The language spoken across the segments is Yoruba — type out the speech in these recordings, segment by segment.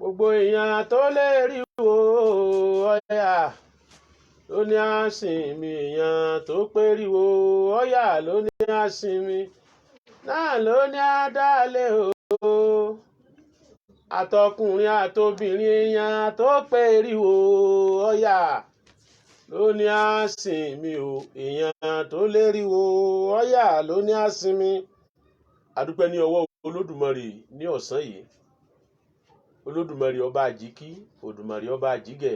gbogbo èèyàn tó lè rí wo Ọ̀yà ló ní àsìnmi, èèyàn tó pé rí wo Ọ̀yà ló ní àsìnmi, náà ló ní àdálẹ̀ o. Àtọkùnrin àtobìnrin èèyàn tó pé rí wo Ọ̀yà ló ní àsìnmi o, èèyàn tó lè rí wo Ọ̀yà ló ní àsìnmi. Adúpẹ́ ní ọwọ́ Olódùmarè ní ọ̀sán yìí. Olódùmarè ọba àjíkí, Òdùmarè ọba àjígẹ̀,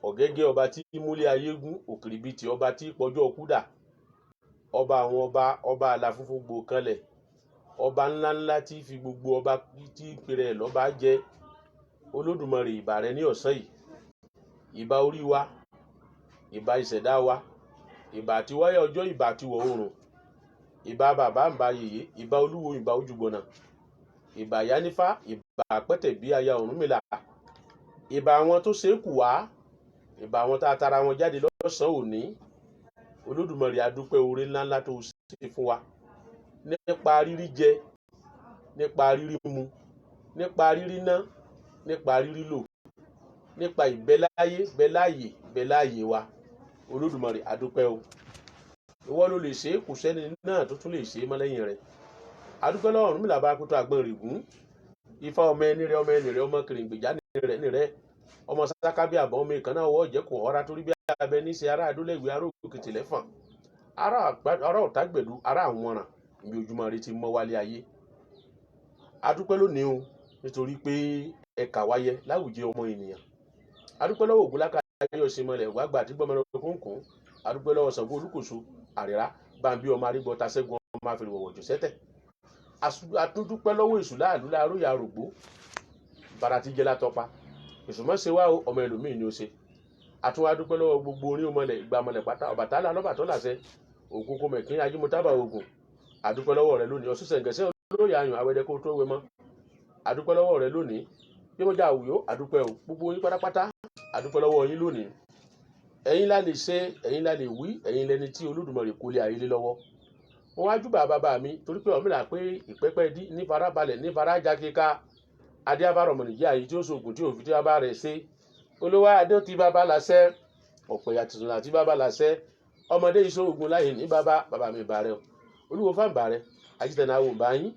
ọ̀gẹ́gẹ́ ọba tí múlẹ̀ ayé gún, òkìrìbìtì ọba tí pọjọ́ kúdà, ọba àwọn ọba, ọba àlàfúnfún gbò kanlẹ̀, ọba ńláńlá tí fi gbogbo ọba tí pèrè ẹ̀ lọ́ba jẹ. Olódùmarè ìbà rẹ ní ọ̀sán yìí. Ìbà orí wa, ìbà ìṣẹ̀dá wa, ìbà àtiwáyé ọjọ́, ìbà àtiwọ̀ oòrùn, ìbà bàbá ń ba yèyé, ìbà olúwo, ìbà ojúgbọ̀nà, ìbà yanífá, ìbà àpẹ́tẹ̀ bí aya Ọ̀rúnmìlà, ìbà àwọn tó ṣe é kù wá, ìbà àwọn tá a tara wọn jáde lọ́sàn-án òní. Olódùmarè adúpẹ́ oore ńláńlá tó ṣe fún wa nípa rírí jẹ, nípa rírí mu, nípa rírí ná, nípa rírí lò, nípa ìbẹ́láyé, bẹ́láyè wa. Olódùmarè adúpẹ́ o. Ìwọ ló lè ṣe é, kò sẹ́ni náà tó tún lè ṣe é mọ́ lẹ́yìn rẹ̀. Adúpẹ́ lọ́wọ́ Ọ̀rúnmìlà bá kótó àgbọn rìgún, Ifá ọmọ ẹni rẹ, ọmọ ẹni rẹ, ọmọ kìrìngbèjà ní rẹ, ọmọ sáká bí àbọ̀, ọmọ ìkànnà ọwọ́ ìjẹ́kùn ọ̀rá torí bí abẹ ní í ṣe ará adólẹ́gbẹ̀ẹ́, ará òkìtì lẹ́fọ̀n, ará ọ̀tágbẹ̀dú, ará àwọ̀nràn, ibi ojúmọ́ rẹ ti mọ́ wálé ayé. Adúpẹ́ lónìí o, nítorí pé ẹ̀ka wáyé láwùjẹ ọmọ ènìyàn. Adúpẹ́ lọ́wọ́ Ògúnláka ayé ọ̀sìnmọ́lẹ̀ wàgbà tí gbọ́mọ kúnkún. Adúpẹ́ lọ́wọ́ Ṣàngó Olúkòso àrírá bámbí ọmọ arígbọ́ta ṣẹ́gun ọmọ àfẹrẹ̀wọ̀wọ̀ jù sẹ́tẹ̀. Atúndúpẹ́ lọ́wọ́ èṣù láàlú láàróyè àrògbó bàrà tí jẹ́ látọpa. Èṣù mọ́ ṣe wá o, ọmọ ẹlòmíì ni ó ṣe. Àtúnwá dúpẹ́ lọ́wọ́ gbogbo orí ọmọlẹ̀ ìgbàmọlẹ̀ pátá, Ọbàtálá lọ́bàtọ́ làṣẹ, Ògún kò mẹ̀kín ajímọ̀tábà Ògún. Adúpẹ́ lọ́wọ́ rẹ lónìí. Ọ̀ṣun Ṣẹ̀ǹgẹ̀ṣẹ̀ olóyè ayùn awẹ́dẹ́ kó tó wé mọ́. Adúpẹ́ lọ́wọ́ rẹ lónìí. Bí mo jà àwùyó, adúpẹ́ o. Gbogbo yín pátápátá, adúpẹ́ lọ́wọ́ yín lónìí. Ẹ̀yin la lè ṣe, ẹ̀yin la lè wí, ẹ̀yin lẹni tí Olódùmarè kó lé ayé lé lọ́wọ́. Mo wá júbà bàbá mi torí pé Ọ̀rúnmìlà pé ìpẹ́pẹ́ dí ní farabalẹ̀ ní faraja kíka. Adé abárọ̀mọ̀ nìyí àyè tí ó sògùn tí òfin tí bàbá rẹ̀ ṣe. Olówó adé tí bàbá láṣẹ, ọ̀pọ̀ ìyàtọ̀ àti bàbá láṣẹ. Ọmọdé ìṣòògùn láyè ní bàbá mi bàrẹ̀ o. Olúwo fáǹbà rẹ̀, àjítẹ̀nà àwọn òǹbà yín.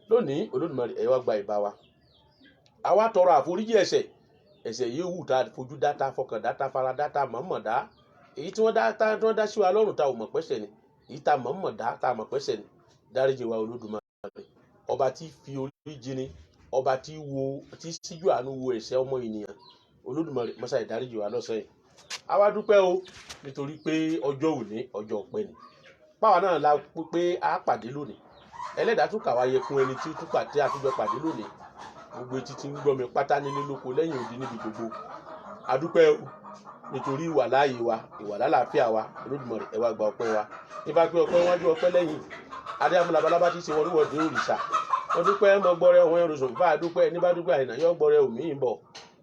Lónìí Olódùmarè ẹ wá gba ìbà wa. Àwa tọrọ àforíjì ẹ̀ṣẹ̀ yìí wù tá fojú dáta, fọkàn dáta, fara dáta, mọ̀ọ́mọ̀ dá. Èyí tí wọ́n dá sí wa lọ́rùn tá ò mọ̀ pẹ́sẹ̀ ni. Èyí tá mọ̀ọ́mọ̀ dá tá mọ̀ pẹ́sẹ̀ ni. Dáríjì wa Olódùmarè. Ọba tí fi orí jini, ọba tí síjú àánú wo ẹ̀ṣẹ̀ ọmọ ènìyàn. Olódùmarè mọ́sá ìdáríjì wa lọ́sàn yìí. Àwa dúpẹ́ o nítorí pé ọjọ́ òní ọjọ́ ọpẹ́ ni. Báwa náà la pé a pàdé lónìí. Ẹlẹ́dàá tún kà wá yẹ fún ẹni tí ó tún pàdé àtúnjọ pàdé lónìí. Gbogbo etí tí ń gbọ́ mi pátá nílé lóko lẹ́yìn odi níbi gbogbo. Adúpẹ́ o nítorí ìwà láàyè wa, ìwà lálàáfíà wa. Olódùmarè ẹ wá gba ọpẹ́ wa. Nípa pé ọpẹ́ wájú ọpẹ́ lẹ́yìn. Adé amúlabalábá ti ṣe wọlúwọ̀dé òrìṣà. Wọ́n dúpẹ́ mọ́ gbọ́rẹ́ ọ̀hún ẹrùsùn bá dúpẹ́ ní bá dúpẹ́ àìnà yọ gbọ́rẹ́ òmí ń bọ̀.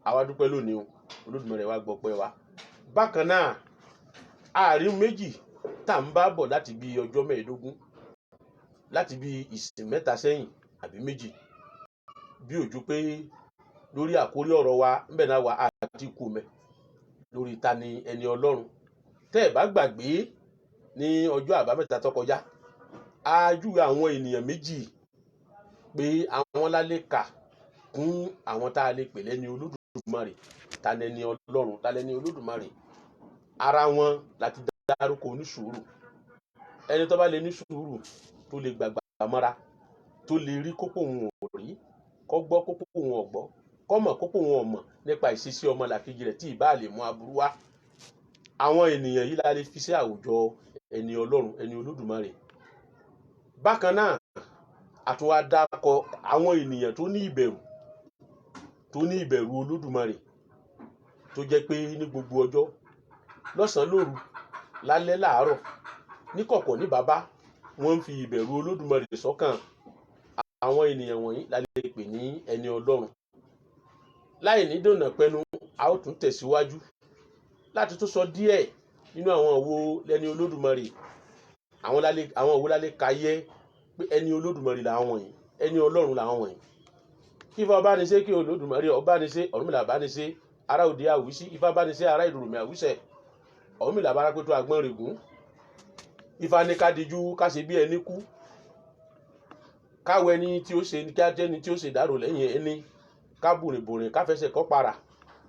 Àwa dúpẹ́ lónìí o. Olódùmarè wá gbọ́ ọpẹ́ wa. Bákan náà, àárín méjì tá ń bá bọ̀ láti bí ọjọ́ mẹ́ẹ̀ẹ́dógún, láti bí ìsìn mẹ́ta sẹ́yìn àbí méjì. Bí òjú pé lórí àkórí ọ̀rọ̀ wa ńbẹ̀ náà wà àti ikú mẹ́ lórí ta ni ẹni Ọlọ́run. Tẹ́ ẹ̀ bá gbàgbé ní ọjọ́ àbámẹ́ta tó kọjá, a júwe àwọn ènìyàn méjì pé àwọn lálẹ́ kà kún àwọn tá a lè pè lẹ́ni Olódùmarè. Ta ni ẹni Ọlọ́run, ta lẹ́ni Olódùmarè. Ara wọn láti dárúkọ onísùúrù. Ẹni tó bá lè ní sùúrù, tó lè gbàgbà mọ́ra, tó lè rí kókó òun ò rí, kó gbọ́ kókó òun ò gbọ́, kó mọ̀ kókó òun ò mọ̀ nípa ìṣesí ọmọ làkejì rẹ̀ tí ìbá lè mú aburú wá. Àwọn ènìyàn yìí la lè fi sí àwùjọ ẹni Ọlọ́run, ẹni Olódùmarè. Bákan náà, àtúnwá dákọ àwọn ènìyàn tó ní ìbẹ̀rù Olódùmarè, tó jẹ́ pé ní gbogbo ọjọ́, lọ́sàn-án lóru, lálẹ́ láàárọ̀, níkọ̀kọ̀ ní bàbá, wọ́n ń fi ìbẹ̀rù Olódùmarè sọ́kàn. Àwọn ènìyàn wọ̀nyí la lè pè ní ẹni Ọlọ́run. Láì ní dènà pẹnu, a ó tún tẹ̀síwájú láti tún sọ díẹ̀ nínú àwọn wo lẹni Olódùmarè. Àwọn wo la lè kàyé pé ẹni Olódùmarè làwọn wọ̀nyí, ẹni Ọlọ́run làwọn wọ̀nyí. Ifá bá ní ṣe kí Olódùmarè ọba ní ṣe Ọ̀rúnmìlà bá ní ṣe ará òde àwísí Ifá bá ní ṣe ará ìdòròmì àwísẹ̀ Ọ̀rúnmìlà bá rápẹ́tù àgbọ̀n règún Ifá ní ká dijú ká ṣe bí ẹni kú káwọ ẹni tí ó ṣe ní ká jẹ́ni tí ó ṣe dárò lẹ́yìn ẹni ká bùrìnbùrìn ká fẹsẹ̀ kọ́ para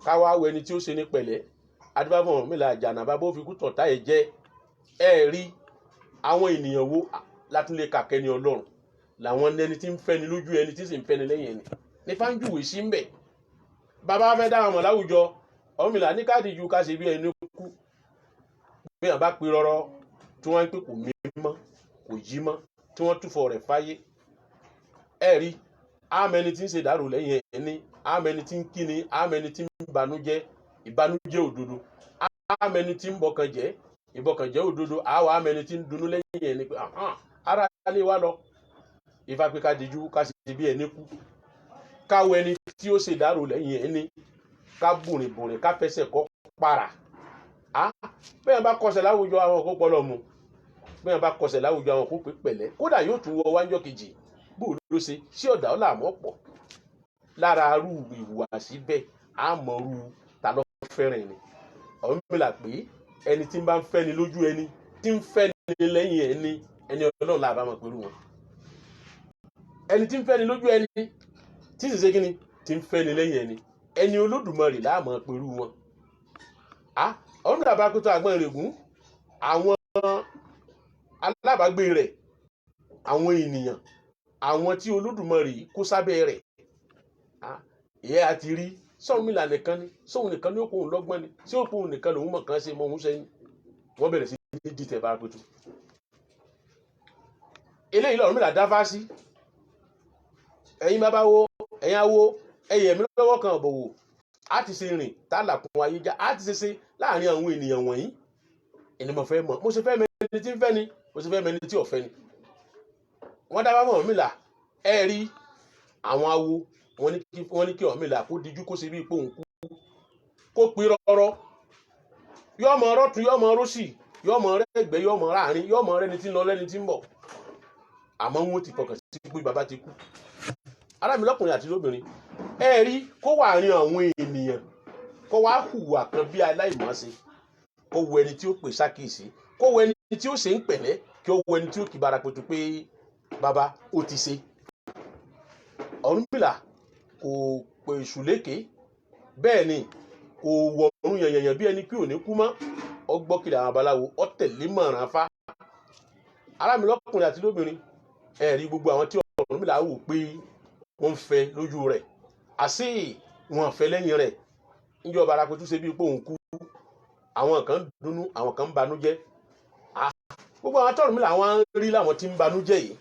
ká wá wọ ẹni tí ó ṣe ní pẹ̀lẹ́ adébáfọ̀ Ọ̀rúnmìlà àjànà bá bó fi kú tọ̀tá ẹ̀ jẹ́ ẹ rí àwọn ènìyàn wo látúnlé kàkẹ́ni Ọlọ́run làwọn ẹni tí ń fẹ́ni lójú ẹni tí sì ń fẹ́ni lẹ́yìn ẹni ní fáńjúwèé sí ń bẹ̀ bàbá fẹ́ dáhùn mọ̀ láwùjọ Ọ̀rúnmìlà ní ká dijú ká ṣe bí ẹni kú bí wọn bá pe rọrọ tí wọ́n ń pè kò mí mọ́ kò jí mọ́ tí wọ́n túfọ̀ rẹ̀ fáyé ẹ rí àmẹni tí ń ṣe dárò lẹ́yìn ẹni àmẹni tí ń kíni àmẹni tí ń banújẹ́ ìbanújẹ́ òdodo àmẹni tí ń bọkàn jẹ́ ìbọkànjẹ́ òdodo àwọn àmẹni tí ń dunú lẹ́yìn ẹni pé ara lè wá lọ Ifá pé ká dijú ká ṣe bí ẹni kú káwọ ẹni tí ó ṣe dárò lẹ́yìn ẹni ká bùrìnbùrìn ká fẹsẹ̀ kọ́ para bẹ́ẹ̀ bá kọsẹ̀ láwùjọ àwọn kó pọ̀ lọ́mù bẹ́ẹ̀ bá kọsẹ̀ láwùjọ àwọn kó pé pẹ̀lẹ́ kódà yóò tún wọ wájọ́ kejì bó ló ṣe sí ọ̀dà ọ̀là àmọ́ pọ̀ lára arú ìhùwàsí bẹ́ẹ̀ àmọ́rú ta ló fẹ́ràn ẹni Ọ̀rúnmìlà pé ẹni tí ń bá ń fẹ́ni lójú ẹni tí ń fẹ́ni lẹ́yìn ẹni Ọlọ́run là bá mọ̀ pẹ̀lú wọn ẹni tí ń fẹ́ni lójú ẹni tí sì ṣe kí ni tí ń fẹ́ni lẹ́yìn ẹni Olódùmarè là mọ̀ pẹ̀lú wọn Ọ̀rúnmìlà bá kó tó àgbọ̀n règún àwọn alábàágbé rẹ̀ àwọn ènìyàn àwọn tí Olódùmarè kó sábẹ́ rẹ̀ ìyẹn àti rí Ọ̀rúnmìlà nìkan ni sóhun nìkan ni ó kóhun lọ́gbọ́n ni tí ó kóhun nìkan lòun mọ̀ kan ṣe mọ òun sẹ́yìn wọ́n bẹ̀rẹ̀ sí ní dìtẹ̀ bá pẹ̀tù eléyìí Ọ̀rúnmìlà dáfá sí ẹ̀yin bàbá wo ẹ̀yin awo ẹ̀yẹ̀ mi lọ́wọ́ kan ọ̀bọ̀wò á ti ṣe rìn tálà kún ayé já á ti ṣe ṣe láàrin àwọn ènìyàn wọ̀nyí ẹni mo fẹ́ mọ̀ mo ṣe fẹ́ mẹni tí ń fẹ́ ni mo ṣe fẹ́ mẹni tí ò fẹ́ ni wọ́n dá bá mọ̀ Ọ̀rúnmìlà ẹ rí àwọn awo wọ́n ní kí Ọ̀rúnmìlà kó dijú kó ṣe bí ipò òun kú kó pín rọ́rọ́ yọ́ mọ rọ́tún yọ́ mọ rọ́sì yọ́ mọ rẹ́gbẹ́ yọ́ mọ ráàrin yọ́ mọ rẹ́ni tí ń lọ lẹ́ni tí ń bọ̀ àmọ́ wọn ti fọkàn sí pé bàbá ti kú ará mi lọ́kùnrin àti lóbìnrin ẹ rí kó wà rin àwọn ènìyàn kó wá hùwà kan bí aláìmọ̀ọ́ṣe kó wo ẹni tí ó pè sákìsì kó wo ẹni tí ó ṣe ń pẹ̀lẹ́ kí ó wo ẹni tí ó kì bára pẹ̀tù pé bàbá ó ti ṣe Ọ̀rúnmìlà kò pè ṣùlékè bẹ́ẹ̀ ni kò wọ̀run yànyànyàn bí ẹni pé ò ní kú mọ́ ọgbọ́kìlì àwọn babaláwo ọ tẹ̀lé mọ̀ràn afá ará mi lọ́kùnrin àti lóbìnrin ẹ rí gbogbo àwọn tí Ọ̀rúnmìlà wò pé wọ́n ń fẹ́ lójú rẹ̀ àṣé wọn fẹ́ lẹ́yìn rẹ̀ níjọba ara pẹ̀tù ṣe bí pé òun kú àwọn kan ń dunnú àwọn kan ń banújẹ́ gbogbo àwọn tọ́rùnmìlà wọn rí láwọn tí ń banújẹ́ yìí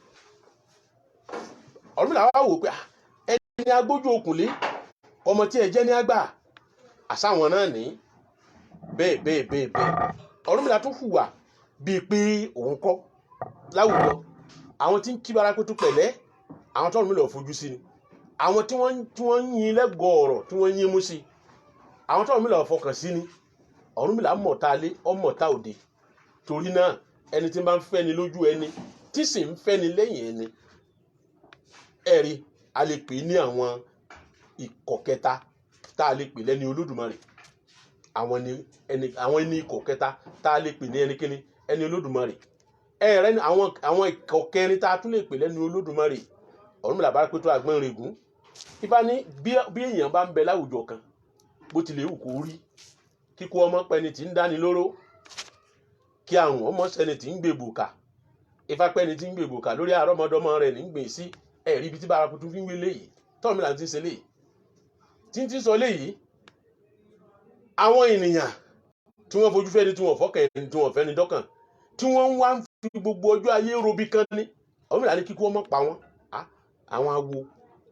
Ọ̀rúnmìlà wá wò pé ẹni agbójú okùnlé ọmọ tí ẹ jẹ́ ní àgbà àsáwọn náà ní bẹ́ẹ̀ Ọ̀rúnmìlà tún hùwà bíi pé òun kọ́ láwùjọ àwọn tí ń kí bara pẹ̀tù pẹ̀lẹ́ àwọn tọ́rùnmìlà ò fojú sí ni àwọn tí wọ́n ń yin lẹ́gọ̀ọ́ ọ̀rọ̀ tí wọ́n ń yin mú sí àwọn tọ́rùnmìlà ò fọkàn sí ni Ọ̀rúnmìlà mọ̀ta lé ọmọ̀ta òde torí náà ẹni tí ń bá ń fẹ́ni lójú ẹni tí sì ń fẹ́ni lẹ́yìn ẹni ẹ̀rí a lè pè ní àwọn ikọ̀ kẹta tá a lè pè lẹ́ni Olódùmarè àwọn ẹni ikọ̀ kẹta tá a lè pè ní ẹnikẹ́ni ẹni Olódùmarè ẹ̀rẹ́ ni àwọn ikọ̀ kẹrin tá a tún lè pè lẹ́ni Olódùmarè Ọ̀rúnmìlà bá pé tó àgbọ̀n règún Ifá ní bí èèyàn bá ń bẹ láwùjọ kan bó tilẹ̀ wù kó rí kíkú ọmọ pẹni tí ń dáni lóró kí àrùn ọmọ sẹni tí ń gbé bùkà Ifá pẹni tí ń gbé bùkà lórí àrọ́mọdọ́mọ rẹ̀ ní gbè sí ẹ̀rí ibi tí bára kutu fi ń wé léyìí Ọ̀rúnmìlà ti ń ṣe léyìí tí ń sọ léyìí àwọn ènìyàn tí wọ́n fojú fẹ́ni tí wọ́n fọ́kàn ẹni tí wọ́n fẹ́ni dọ́kàn tí wọ́n ń wá ń fi gbogbo ọjọ́ ayé robi kan ní Ọ̀rúnmìlà ní kíkú ọmọ pa wọ́n àwọn awo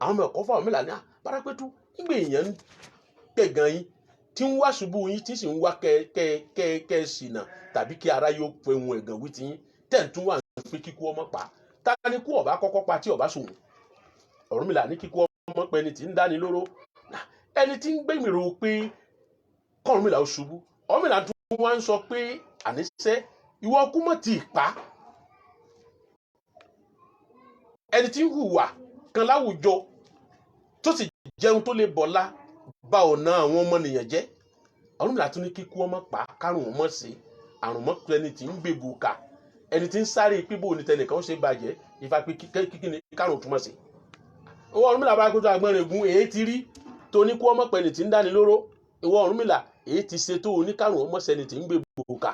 àwọn ọmọ ẹ̀kọ́ fún Ọ̀rúnmìlà ní Bárápẹ́tù nígbà èèyàn ń pẹ̀gàn yín tí ń wá ṣubú yín tí sì ń wá kẹ́ ṣìnà tàbí kí ara yóò pe ohun ẹ̀gàn wí ti yín tẹ̀ ń tún wà ní pé kíkú ọmọ pa ta ni kú ọba kọ́kọ́ pa tí ọba sòun Ọ̀rúnmìlà ní kíkú ọmọ pẹ́ ni tí ń dáni lóró ẹni tí ń gbẹ̀mìrò pé kọ́rúnmìlà ó ṣubú Ọ̀rúnmìlà tún wá ń sọ pé àníṣe ìwọ kú mọ̀ tí ì pa ẹni tí ń hùwà kan láwùjọ tó sì jẹun tó lè bọ̀lá bá ọ̀nà àwọn ọmọnìyàn jẹ́. Ọ̀rúnmìlà tún ní kíkú ọmọ pa kárùn ọmọ sí àrùn mọ́ ẹni tí ń gbèbù ká ẹni tí ń sáré pípò ní tẹnìkan ó ṣe bàjẹ́ Ifá pé kíkí ni kárùn túmọ̀ sí. Ìwọ Ọ̀rúnmìlà bá kótó Agbọ́nrẹ̀gún èyí ti rí tó ní kú ọmọ pẹ̀lú tí ń dáni lóró. Ìwọ Ọ̀rúnmìlà èyí ti ṣe tó oníkárùn ọmọ sẹni tí ń gbèbù ká.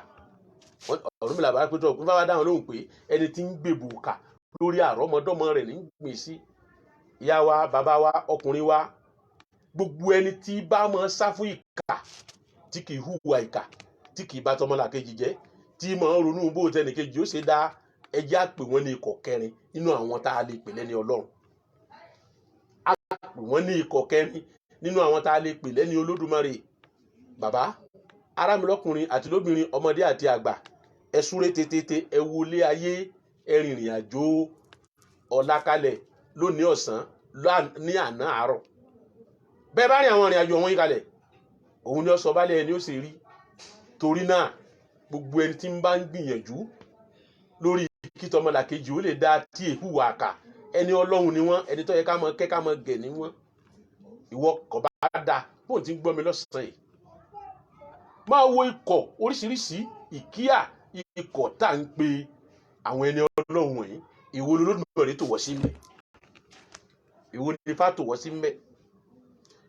Ọ̀rúnmìlà bá kótó Ifá wá dáhùn lóhùn pé ẹni tí ń gbèbù ká lórí àrọ́mọdọ́mọ rẹ̀ ní gbìn sí. Ìyá wa bàbá wa ọkùnrin wa gbogbo ẹni tí bá máa sá fún ìkà tí kì í hùwà ìkà tí kì í bá tọmọlàkejì jẹ́ tí máa ń ronú bó tẹnìkejì ó ṣe dá ẹjẹ́ àpè wọ́n ní ikọ̀ kẹrin nínú àwọn tá a lè pè lẹ́ni Ọlọ́run. A pè wọ́n ní ikọ̀ kẹrin nínú àwọn tá a lè pè lẹ́ni Olódùmarè. Bàbá ará mi lọ́kùnrin àti lóbìnrin ọmọdé àti àgbà ẹ súré tètè ẹ wọlé ayé ẹ rìnrìn àjò ọ̀la kalẹ̀ lónìí ọ̀sán ní àná àárọ̀. Bẹ́ẹ̀ bá rìn àwọn ìrìn àjò wọn yìí kalẹ̀ òun ni ó sọ bálẹ̀ ẹni ó sì rí. Torí náà gbogbo ẹni tí ń bá ń gbìyànjú lórí kí tọmọlàkejì ó lè dá tí èhù wà kà ẹni Ọlọ́run ni wọ́n ẹni tó yẹ ká mọ kẹ́ ká mọ gẹ̀ ní wọ́n. Ìwọ kò bá dá bóun ti ń gbọ́ mi lọ́sàn-án yìí máa wo ikọ̀ oríṣiríṣi ìkíyà ikọ̀ tá à ń pe àwọn ẹni Ọlọ́run wọ̀nyí. Ìwo Olódùmarè tó wọ́ sí mẹ́ ìwo ni Ifá tó wọ́ sí mẹ́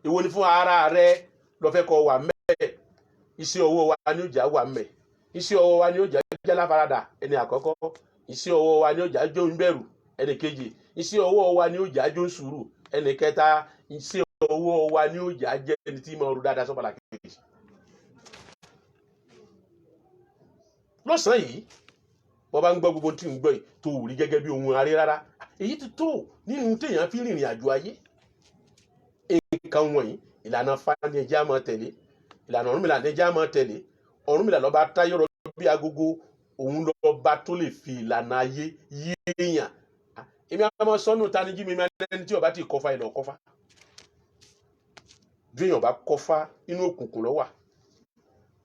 ìwo ni fún ara rẹ lọ fẹ́ kọ wà mẹ́. Iṣẹ́ ọwọ́ wa ni ó jà wà mẹ́. Iṣẹ́ ọwọ́ wa ni ó jà jẹ́ láfaradà ẹni àkọ́kọ́. Iṣẹ́ ọwọ́ wa ni ó jà jó ń bẹ̀rù ẹni kejì. Iṣẹ́ ọwọ́ wa ni ó jà jó ń sùúrù ẹni kẹta. Iṣẹ́ ọwọ́ wa ni ó jà jẹ́ ẹni tí máa rú dáadáa sọ́pàlà kejì. Lọ́sàn-án yìí wọ́n bá ń gbọ́ gbogbo tí ń gbọ́ yìí tó rí gẹ́gẹ́ bí ohun aré rárá. Èyí ti tó nínú téèyàn fi rìnrìn àjò ayé. Nǹkan wọ̀nyí ìlànà Ifá ni ẹjẹ́ á máa tẹ̀lé. Ìlànà Ọ̀rúnmìlà ni ẹjẹ́ á máa tẹ̀lé. Ọ̀rúnmìlà lọ́ba táyọ̀rọ̀ bí agogo òun lọ́ba tó lè fi ìlànà ayé yé èèyàn. Èmi àwọn ọmọ sọ́nù tanijí mi máa ń tí ọba ti kọfà ìlọ kọfà. Bí èèyàn bá kọfà inú òkùnkùn ló wà.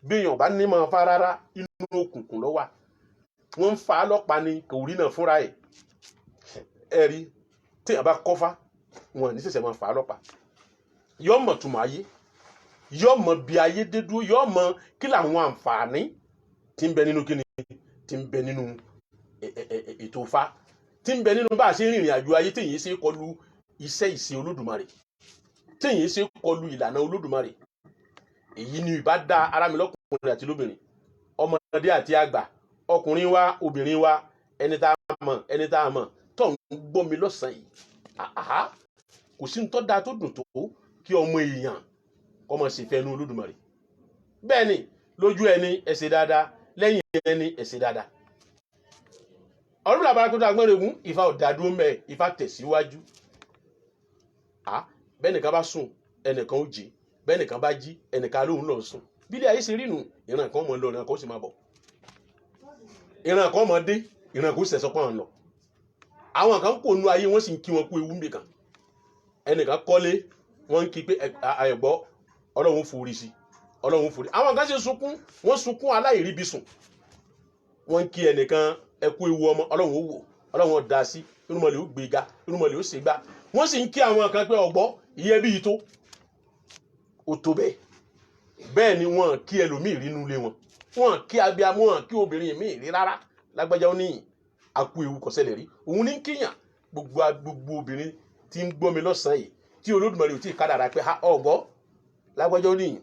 Bí èèyàn bá ní máa fa rárá inú òkùnkùn ló wà. Wọ́n ń fa ọlọ́pàá ni kò rí náà fúnra ẹ̀. Ẹ̀rí tí èèyàn bá kọfà wọn ní ṣẹ̀ṣẹ̀ máa fa ọlọ́pàá. Yọ́ mọ̀ túmọ̀ ayé yọ́ mọ̀ bí ayé dé dúró yọ́ mọ̀ kí làwọn àǹfààní tí ń bẹ nínú kíni tí ń bẹ nínú ètò Ifá tí ń bẹ nínú bá a ṣe rìnrìn àjò ayé téèyàn ṣe kọlu iṣẹ́ ìṣe Olódùmarè téèyàn ṣe kọlu ìlànà Olódùmarè. Èyí ni ìbá dá ará mi lọ́kùnrin àti lóbìnrin ọmọdé àti àgbà ọkùnrin wa obìnrin wa ẹni tá a mọ̀ tó ń gbọ́ mi lọ́sàn-án yìí. Kò sí ní tó dáa tó dùn tó kí ọmọ èèyàn kọ́ mọ̀ sí fẹ́nu Olódùmarè. Bẹ́ẹ̀ ni lójú ẹni ẹ ṣe dáadáa lẹ́yìn ẹni ẹ ṣe dáadáa. Ọ̀rúnmìlà bá kótó Agbọ́nrẹ̀gún Ifá ò dá dúró mẹ́ Ifá tẹ̀síwájú. Bẹ́ẹ̀ nìkan bá sùn ẹnìkan ó jí bẹ́ẹ̀ nìkan bá jí ẹnìkan lóhùn lọ sùn. Bí ilé ayé ṣe rí nù ìran kan mọ̀ lọ ìran kan ó sì máa bọ̀. Ìran kan mọ̀ dé ìran kan ó sẹ̀sọ́ pọ̀ lọ. Àwọn kan kò nu ayé wọ́n sì ń kí wọn kú ewu nbìkan. Ẹnìkan kọ́lé wọ́n ń kí pé àyẹ̀gbọ́ Ọlọ́run forí sí Ọlọ́run forí. Àwọn kan ṣe sunkún wọ́n sunkún aláìríbi sùn. Wọ́n ń kí ẹnìkan ẹkú ewu ọmọ Ọlọ́run ó wò Ọlọ́run ó dá sí irúnmọlẹ̀ ó gbéga irúnmọlẹ̀ ó ṣègbà. Wọ́n sì ń kí àwọn kan pé ọgbọ́ iye bí tó ó tó bẹ́ẹ̀. Bẹ́ẹ̀ ni wọ́n kí ẹlòmíì rí nínú ilé wọn. Wọ́n kí abiyamọ wọ́n kí obìnrin míì rí rárá. Lágbájá ó ní àkú ewu kò ṣẹlẹ̀ rí. Òun ní kíyàn gbogbo obìnrin tí ń gbọ́ mi lọ́sàn-án yìí tí Olódùmarè ò tí ì kádàrá pé ọgbọ́ lágbájá ó ní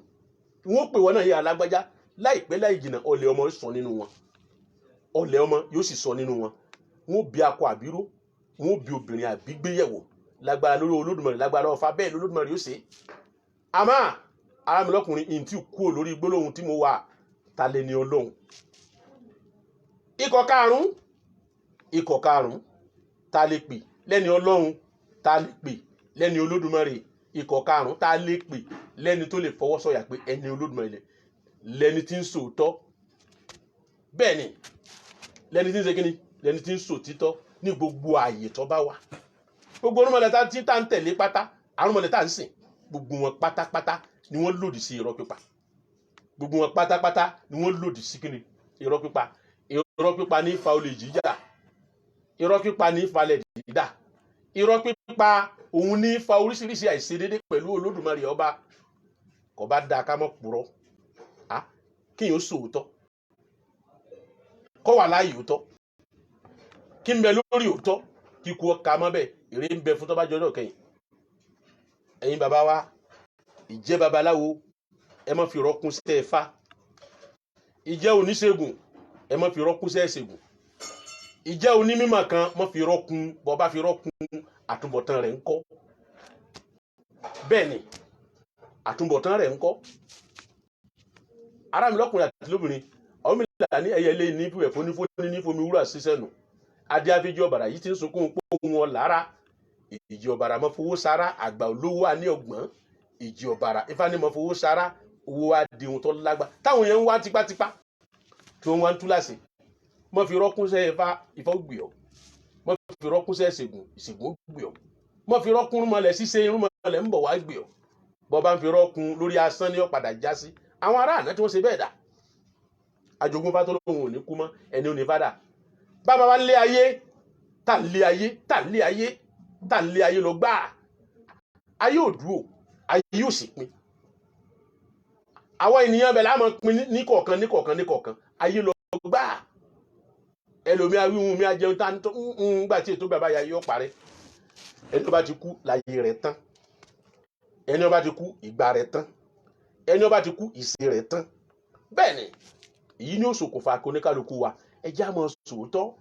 wọ́n pè wọ́n náà yà lágbájá láìpẹ́ láì jìnnà ọ̀lẹ ọmọ sọ nínú wọn. Ọ̀lẹ ọmọ yóò sì sọ nínú wọn. Wọ́n bí akọ àbíró wọ́n bí obìnrin àbígbéyẹ̀wò lágbára lórí Olódùmarè lágbára Ọ̀fà bẹ́ẹ̀ lÓlódùmarè yóò ṣe. Àmọ́ ará mi lọ́kùnrin ìyìn tí kú lórí gbólóhùn tí mo wà ta lẹni Ọlọ́run. Ikọ̀ karùn-ún ta lè pè lẹ́ni Ọlọ́run ta lè pè lẹ́ni Olódùmarè. Ikọ̀ karùn-ún ta lè pè lẹ́ni tó lè fọwọ́ sọ̀yà pé ẹni Olódùmarè lẹ́ni tí ń sòótọ́. Bẹ́ẹ̀ ni lẹ́ni tí ń ṣe kíni lẹ́ni tí ń sòtítọ́ ní gbogbo ààyè tó bá wà. Gbogbo orúnmọlẹ̀ tí tá ń tẹ̀lé pátá àrùnmọlẹ̀ tá ń sìn gbogbo wọn pátápátá ni wọ́n lòdì sí irọ́ pípa. Gbogbo wọn pátápátá ni wọ́n lòdì sí kíni irọ́ pípa. Irọ́ pípa ní fa olè jíjà. Irọ́ pípa ní falẹ̀ dídà. Irọ́ pípa pípa òun ní fa oríṣiríṣi àìṣedédé pẹ̀lú Olódùmarè ọba. Kò bá dáa ká mọ́ purọ́ kí yóò sòótọ́ kọ́ wà láàyè òótọ́ kí n bẹ lórí òótọ́ kíkú ọkà mọ́ bẹ́ẹ̀ èrè ń bẹ fún tó bá jọjọ́ kẹ́yìn. Ẹ̀yin bàbá wa ìjẹ́ babaláwo ẹ má fi rọ́kún sẹ́ Ifá, ìjẹ́ oníṣègùn ẹ má fi rọ́kún sẹ́ ṣègùn, ìjẹ́ onímọ̀ kan má fi rọ́kún, bọ́ bá fi rọ́kún àtúbọ̀tán rẹ̀ ńkọ́. Bẹ́ẹ̀ ni àtúbọ̀tán rẹ̀ ńkọ́. Ará mi lọ́kùnrin àti lóbìnrin àwọn mìíràn ní ẹyẹlé ní ìpìlẹ̀ fónífóní ní fomi wúrà ṣiṣẹ́ nù. Adé àfijì ọ̀bàrà yìí ti ń sunkún pòun wọn lára. Ìjì ọ̀bàrà mọ́ fowó sára, àgbà olówó àní ọgbọ́n. Ìjì ọ̀bàrà Ifá ní mọ́ fowó sára, owó wa di ohun tó lágbá. Táwọn yẹn ń wá tipátipá tí wọ́n wá ń tú láṣẹ. Mọ́ fi rọ́kún sẹ́ Ifá ó gbé ọ. Mọ́ fi rọ́kún sẹ́ ìṣègùn ó gbé ọ. Mọ́ fi rọ́kún rúmọlẹ̀ ṣíṣe irúnmọlẹ̀ ń bọ̀ wá gbé ọ. Bọ́ bá ń fi rọ́kún lórí asán ní ọ̀padà já sí. Àwọn ará àná tí wọ́n ṣe bẹ́ẹ̀ dà. Àjogún Ifá tó lóhun ò ní kú mọ́ ẹni ò ní fádà. Bàbá wa ń lé ayé tà ń lé ayé tà ń lé ayé tà ń lé ayé lọ gbáà. Ayé ò dúró, ayé yóò sì pin. Àwọn ènìyàn bẹ̀ láàmú pin ní kọ̀ọ̀kan ní kọ̀ọ̀kan ní kọ̀ọ̀kan. Ayé lọ gbáà. Ẹlòmí awíhun mi ajẹun tá ń gbà tí ètò bàbá yà yóò parẹ́. Ẹni tó bá ti kú láyé rẹ̀ tán. Ẹni tó bá ti kú ìgbà rẹ̀ tán. Ẹni tó bá ti kú ìṣe rẹ̀ tán. Bẹ́ẹ̀ ni èyí ni ó ṣokùnfà kí oníkálukú wa ẹ jẹ́ á máa sòótọ́.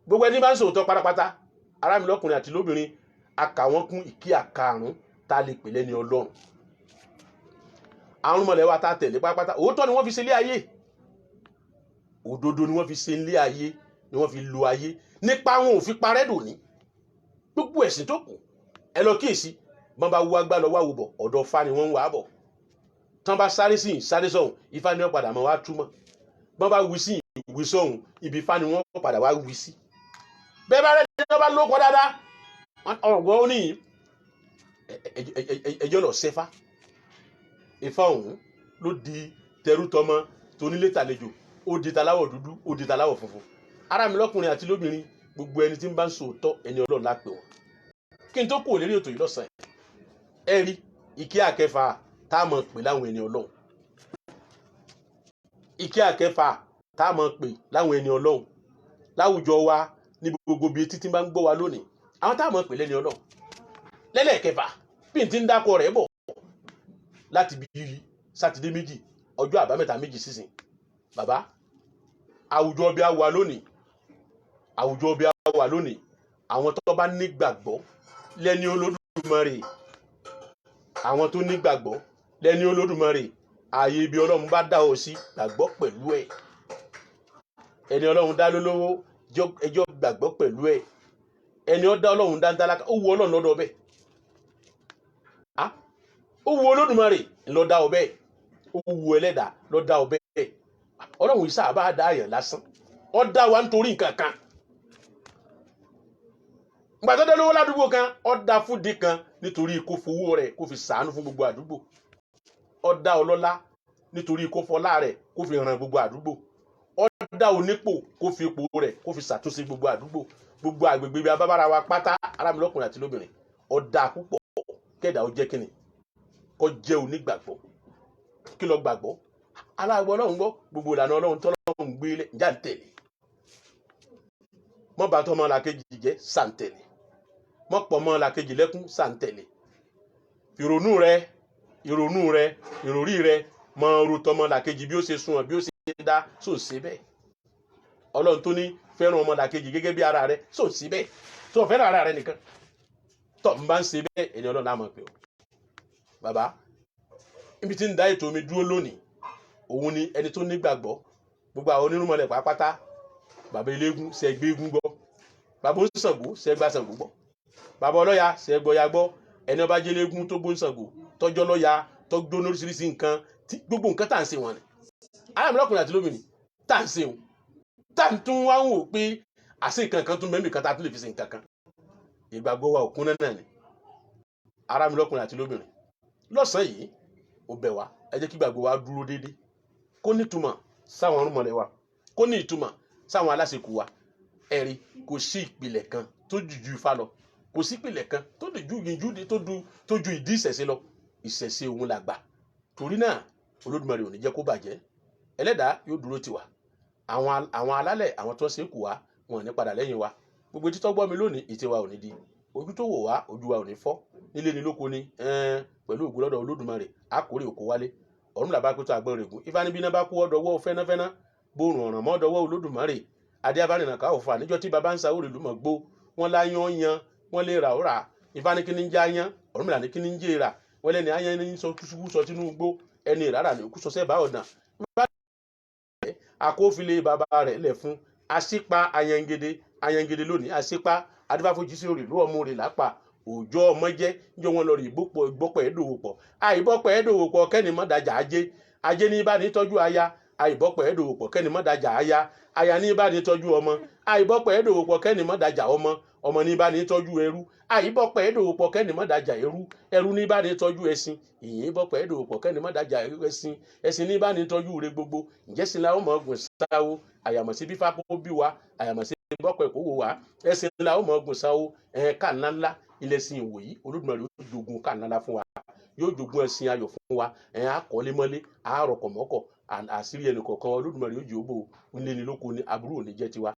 Gbogbo ẹni bá ń sòótọ́ pátápátá ará mi lọ́kùnrin àti lóbìnrin a kà wọ́n kún ìkí àkarùn tá a lè pè lẹ́ni Ọlọ́run. Àwọn ọmọlẹ̀ wa tá a tẹ̀lé pátápátá òótọ́ ni wọ́n fi ṣe ilé ayé, òdodo ni wọ́n fi ṣe ilé ayé, ni wọ́n fi lo ayé nípa wọn ò fi parẹ́ dòní. Gbogbo ẹ̀sìn tó kù ẹ lọ kíyèsí bọ́n bá wú agbá lọ wá wò bọ̀ ọ̀dọ̀ Ifá ni wọ́n ń wá bọ̀. Tán bá sáré sí sáré sọ̀hún Ifá ni wọ́n padà máa wá túmọ̀. Bọ́n bá wí sí ìwí sọ̀hún ibi Ifá ni wọ́n padà wá wí sí. Bẹ́ẹ̀ bá rẹ̀ ní wọ́n bá lóko dáadáa ọ̀gbọ́n ó ní ẹjọ́ lọ sẹ́fá. Ifá ọ̀hún ló di tẹrú tọmọ tónílé tàlejò, ó di taláwọ̀ dúdú, ó di taláwọ̀ funfun. Ará mi lọ́kùnrin àti lóbìnrin gbogbo ẹni tí ń bá ń sòótọ́ ẹni Ọlọ́run lápè wọn. Kí n tó kú òlérí ètò yìí lọ́sàn-án ẹ rí ìkí àkẹfà tá a mọ̀ pè láwọn ẹni Ọlọ́run. Ìkí àkẹfà tá a mọ̀ pè láwọn ẹni Ọlọ́run láwùjọ wa ní gbogbo bíi títí bá ń gbọ́ wa lónìí àwọn tá a mọ̀ pè lẹ́ni Ọlọ́run. Lẹ́lẹ́kẹfà bí n ti ń dákọ̀ rẹ̀ bọ̀ láti bí sátidé méjì ọjọ́ àbámẹ́ta méjì sísìn. Bàbá àwùjọ bí a wà lónìí, àwùjọ bí a wà lónìí àwọn tó bá nígbàgbọ́ lẹ́ni Olódùmarè, àwọn tó nígbàgbọ́ lẹ́ni Olódùmarè ààyè ibi Ọlọ́run bá dá ọ sí gbàgbọ́ pẹ̀lú ẹ̀. Ẹni Ọlọ́run dá lólówó ẹjọ́ gbàgbọ́ pẹ̀lú ẹ̀. Ẹni ó dá Ọlọ́run dá ń tálákà ó wu Ọlọ́run lọ́dọ̀ ọbẹ̀. Ó wu Olódùmarè ló dá ọbẹ̀, ó wu ẹlẹ́dà ló dá ọbẹ̀. Ọlọ́run yìí sáà bá dá àyàn lásán ó dá wa nítorí nǹkan kan. Ìgbà tó dé lówó ládùúgbò kan ó dá fúdi kan nítorí kó fowó rẹ̀ kó fi ṣàánú fún gbogbo àdúgbò. Ó dá ọlọ́lá nítorí kó fọlá rẹ̀ kó fi ràn gbogbo àdúgbò. Ó dá onípò kó fi ipò rẹ̀ kó fi ṣàtúnṣe gbogbo àdúgbò. Gbogbo àgbègbè bí abábára wa pátá ará mi lọ́kùnrin àti lóbìnrin ó dá púpọ̀ kẹ́dà ó jẹ́ kíni kó jẹ́ onígbàgbọ́. Kí ló gbàgbọ́? Aláàgbọ́ Ọlọ́run gbọ́ gbogbo ìlànà Ọlọ́run tọ́lọ́run gbé lẹ̀ ǹjà ń tẹ̀lé. Mọ́ bá tọ́mọ làkejì jẹ́ sàǹtẹ̀lé. Mọ́ pọ̀ mọ́ làkejì lẹ́kún sàǹtẹ̀lé. Ìrònú rẹ ìròrí rẹ mọ ro tọmọ làkejì bí ó ṣe sunwọ̀n bí ó ṣe dá sò ṣe bẹ́ẹ̀. Ọlọ́run tó ní fẹ́ràn ọmọ làkejì gẹ́gẹ́ bí ara rẹ sò ṣe bẹ́ẹ̀. Tó fẹ́ràn ara rẹ nìkan tó ń bá ń ṣe bẹ́ẹ̀ ẹni Ọlọ́run á mọ̀ pé o. Bàbá ibi tí ń dá ètò mi dúró lónìí òun ni ẹni tó nígbàgbọ́ gbogbo àwọn onírúnmọlẹ̀ pàápàá. Bàbá eléégún ṣe gbé eégún gbọ́, bàbá oníṣàngó ṣe gbá Ṣàngó gbọ́, bàbá ọlọ́ya ṣe gbọ́ya gbọ́. Ẹni ọba jẹ́ eléégún tó gbó Ṣàngó tọ́jọ́ lọ́ya tọ́jọ́ lóríṣiríṣi nǹkan tí gbogbo nǹkan tá à ń ṣe wọn ni. Ará mi lọ́kùnrin àti lóbìnrin tá à ń ṣe wọn tá à ń tún wá ń wò pé àṣẹ nǹkan kan tún mẹ́mí kan tá a tún lè fi ṣe nǹkan kan. Ìgbàgbọ́ wa òkun náà ni. Ará mi lọ́kùnrin àti lóbìnrin lọ́sàn-án yìí ó bẹ̀ wá ẹ jẹ́ kí ìgbàgbọ́ wa dúró déédéé kó ní ìtumọ̀ sáwọn ọ̀rúnmọlẹ̀ wa kó ní ìtumọ̀ sáwọn aláṣekù wa. Ẹ̀rí kò sí ìpìlẹ̀ kan tó jùjú Ifá lọ. kò sí ìpìlẹ̀ kan tó ju ìdí ìṣẹ̀ṣe lọ. Ìṣẹ̀ṣe òun làgbà. Torí náà Olódùmarè ò ní jẹ́ kó bàjẹ́. Ẹlẹ́dàá yóò dúró tì wá. Àwọn alálẹ̀, àwọn tó ń ṣe kù wá, wọn ò ní padà lẹ́yìn wa. Gbogbo etí tó gbọ́ mi lónìí, etí wa ò ní di. Ojú tó wò wá, ojú wa ò ní fọ́. Nílé ni lóko ni, pẹ̀lú ògo lọ́dọ̀ Olódùmarè, á kórè oko wálé. Ọ̀run làbá pé tó àgbọn rẹ̀ gùn. Ifá níbi iná bá kú ọ̀dọ̀wọ́ fẹ́náfẹ́ná, borùn ọ̀ràn mọ́ ọ̀dọ̀wọ́ Olódùmarè. Adé abárìnà ká òfò níjọ́ tí baba ń sa òrìlú mọ̀ gbó. Wọ́n láyán yan, wọ́n lè rà ó rà. Ifá ní kíní ń já yán, Ọ̀rúnmìlà ní kíní ń jẹ́ rà. Wọ́n lẹ́ni ayán ní sọ kúsùkú sọ tínú gbó. Ẹni ìrárá ní òkú sọ sẹ́bà ọ̀dàn. Akófilé baba rẹ̀ lẹ̀ fún. Asípa ayangede lónìí. Asípa adífáfojú sí òrìlú ọmọ rẹ̀ lápá. Òjò ọmọ jẹ́ níjọ́ wọn lọ rí ìgbọ́pọ̀ ẹ̀dòwòpọ̀. Àìbọ́pọ̀ ẹ̀dòwòpọ̀ kẹ́ni mọ́ dájà ajé. Ajé ní bá ní tọ́jú aya. Àìbọ́pọ̀ ẹ̀dòwòpọ̀ kẹ́ni mọ́ dájà aya. Aya ní bá ní tọ́jú ọmọ. Àìbọ́pọ̀ ẹ̀dòwòpọ̀ kẹ́ni mọ́ dájà ọmọ. Ọmọ ní bá ní tọ́jú ẹrú. Àìbọ́pọ̀ ẹ̀dòwòpọ̀ kẹ́ni mọ́ dájà ẹrú. Ẹrú ní bá ní tọ́jú ẹṣin. Ìyìn bọ́pọ̀ ẹ̀dòwòpọ̀ kẹ́ni mọ́ dájà ẹṣin. Ẹṣin ní bá ní tọ́jú re gbogbo. Ǹjẹ́ sin la ó mọ̀ ọgùn sáwó. Àyàmọ̀sí bí fá kó bí wa. Àyàmọ̀sí bọ́pọ̀ ẹ̀kọ́ wò wá. Ẹṣin la ó mọ̀ ọgùn sáwó. Ká ńláńlá ilẹ̀ sin ìwòyí. Olódùmarè yóò jogun ká ńláńlá fún wa. Yóò jogun ẹṣin ayọ̀ fún wa. Akọ́lé mọ́lé, àárọ̀kọ̀mọ́kọ̀, àṣírí ẹnì kọ̀ọ̀kan Olódùmarè yóò jẹ́ òbò. Nílé ni lóko ni aburú ò ní jẹ́ tiwa.